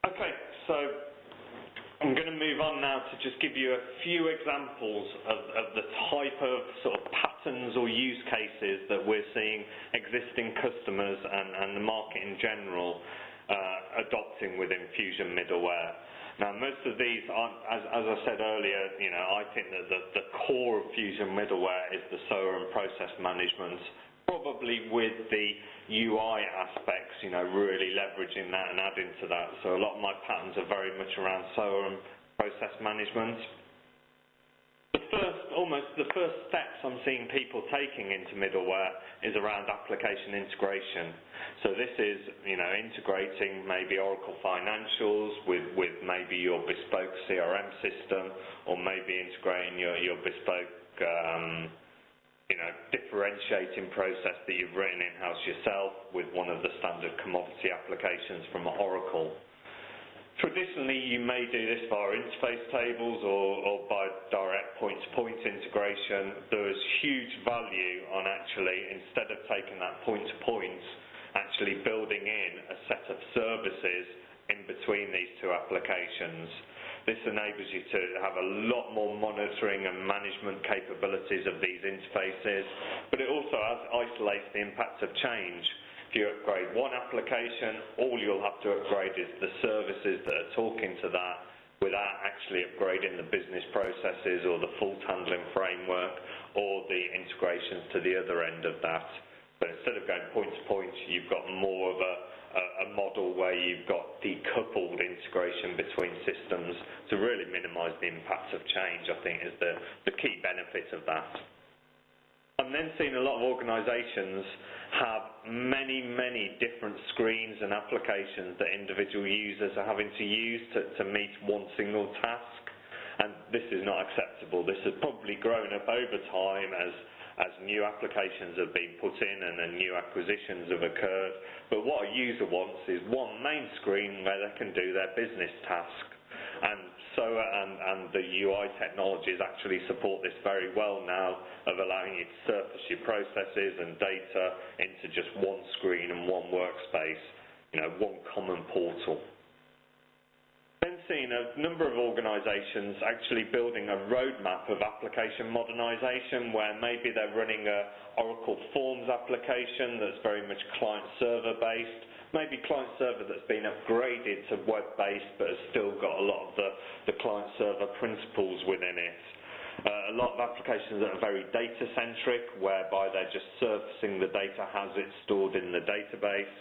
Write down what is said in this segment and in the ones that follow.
Okay, so I'm going to move on now to just give you a few examples of the type of sort of patterns or use cases that we're seeing existing customers and the market in general adopting within Fusion middleware. Now, most of these aren't, as I said earlier, I think that the core of Fusion middleware is the SOA and process management, probably with the UI aspects, really leveraging that and adding to that. So a lot of my patterns are very much around SOA and process management. Almost the first steps I'm seeing people taking into middleware is around application integration. So this is, integrating maybe Oracle Financials with maybe your bespoke CRM system, or maybe integrating your bespoke differentiating process that you've written in-house yourself with one of the standard commodity applications from Oracle. Traditionally, you may do this via interface tables or by direct point-to-point integration. There is huge value on actually, instead of taking that point-to-point, actually building in a set of services in between these two applications. This enables you to have a lot more monitoring and management capabilities of these interfaces, but it also isolates the impact of change. If you upgrade one application, all you'll have to upgrade is the services that are talking to that without actually upgrading the business processes or the fault handling framework or the integrations to the other end of that. But instead of going point to point, you've got more of a model where you've got decoupled integration between systems to really minimize the impact of change, I think, is the key benefit of that. I'm then seeing a lot of organizations have many different screens and applications that individual users are having to use to meet one single task, and this is not acceptable. This has probably grown up over time as new applications have been put in and new acquisitions have occurred. But what a user wants is one main screen where they can do their business task. And SOA and the UI technologies actually support this very well now, of allowing you to surface your processes and data into just one screen and one workspace, one common portal. Then seeing a number of organizations actually building a roadmap of application modernization, where maybe they're running a Oracle Forms application that's very much client-server based, maybe client-server that's been upgraded to web-based but has still got a lot of the client-server principles within it. A lot of applications that are very data-centric, whereby they're just surfacing the data as it's stored in the database,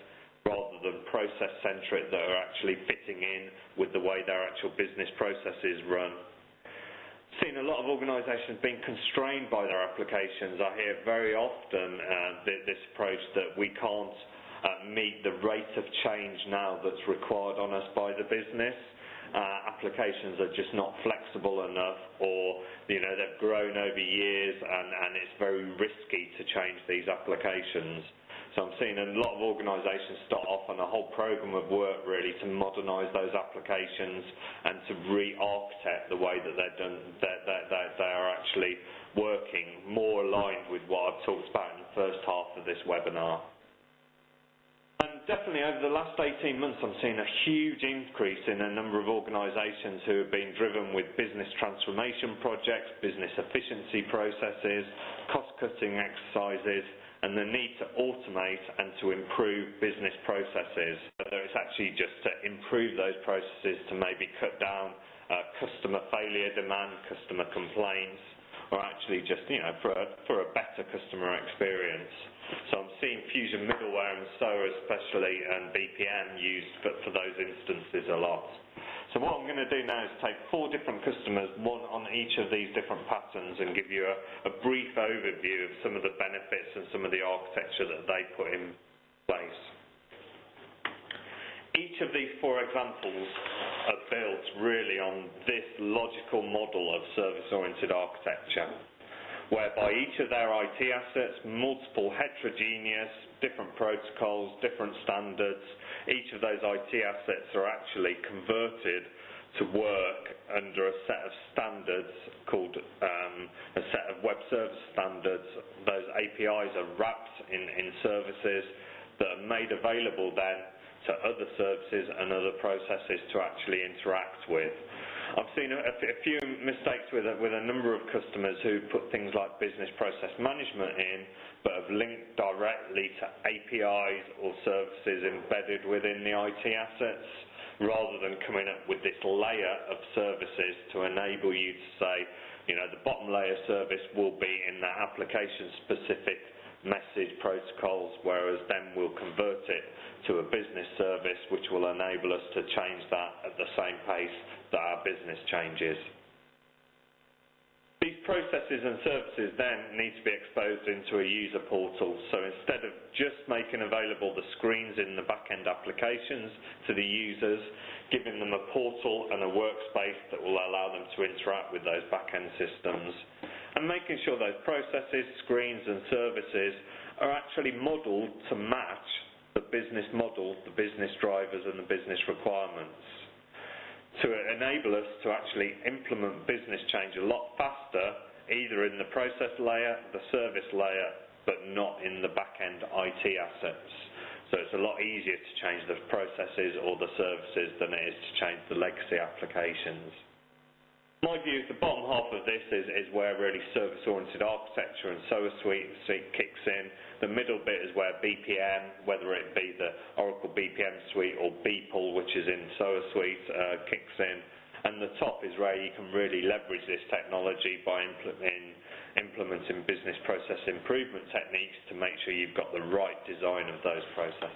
rather than process-centric that are actually fitting in with the way their actual business processes run. Seen a lot of organizations being constrained by their applications. I hear very often this approach that we can't meet the rate of change now that's required on us by the business. Applications are just not flexible enough, or they've grown over years and it's very risky to change these applications. So I'm seeing a lot of organizations start off on a whole program of work really to modernize those applications and to re-architect the way that they are actually working, more aligned with what I've talked about in the first half of this webinar. And definitely over the last 18 months, I'm seeing a huge increase in a number of organizations who have been driven with business transformation projects, business efficiency processes, cost-cutting exercises, and the need to automate and to improve business processes. Whether it's actually just to improve those processes to maybe cut down customer failure demand, customer complaints, or actually just for a better customer experience. So I'm seeing Fusion middleware and SOA especially and BPM used for those instances a lot. So what I'm going to do now is take 4 different customers, one on each of these different patterns, and give you a brief overview of some of the benefits and some of the architecture that they put in place. Each of these 4 examples are built really on this logical model of service-oriented architecture, whereby each of their IT assets, multiple heterogeneous, different protocols, different standards, each of those IT assets are actually converted to work under a set of standards called a set of web service standards. Those APIs are wrapped in services that are made available then to other services and other processes to actually interact with. I've seen a few mistakes with a number of customers who put things like business process management in, but have linked directly to APIs or services embedded within the IT assets, rather than coming up with this layer of services to enable you to say, you know, the bottom layer service will be in that application-specific message protocols, whereas then we'll convert it to a business service, which will enable us to change that at the same pace that our business changes. These processes and services then need to be exposed into a user portal. So instead of just making available the screens in the back-end applications to the users, giving them a portal and a workspace that will allow them to interact with those back-end systems, and making sure those processes, screens and services are actually modelled to match the business model, the business drivers and the business requirements, to enable us to actually implement business change a lot faster, either in the process layer, the service layer, but not in the back-end IT assets. So it's a lot easier to change the processes or the services than it is to change the legacy applications. My view is the bottom half of this is where really service-oriented architecture and SOA Suite kicks in. The middle bit is where BPM, whether it be the Oracle BPM Suite or BPOL, which is in SOA Suite, kicks in. And the top is where you can really leverage this technology by implementing business process improvement techniques to make sure you've got the right design of those processes.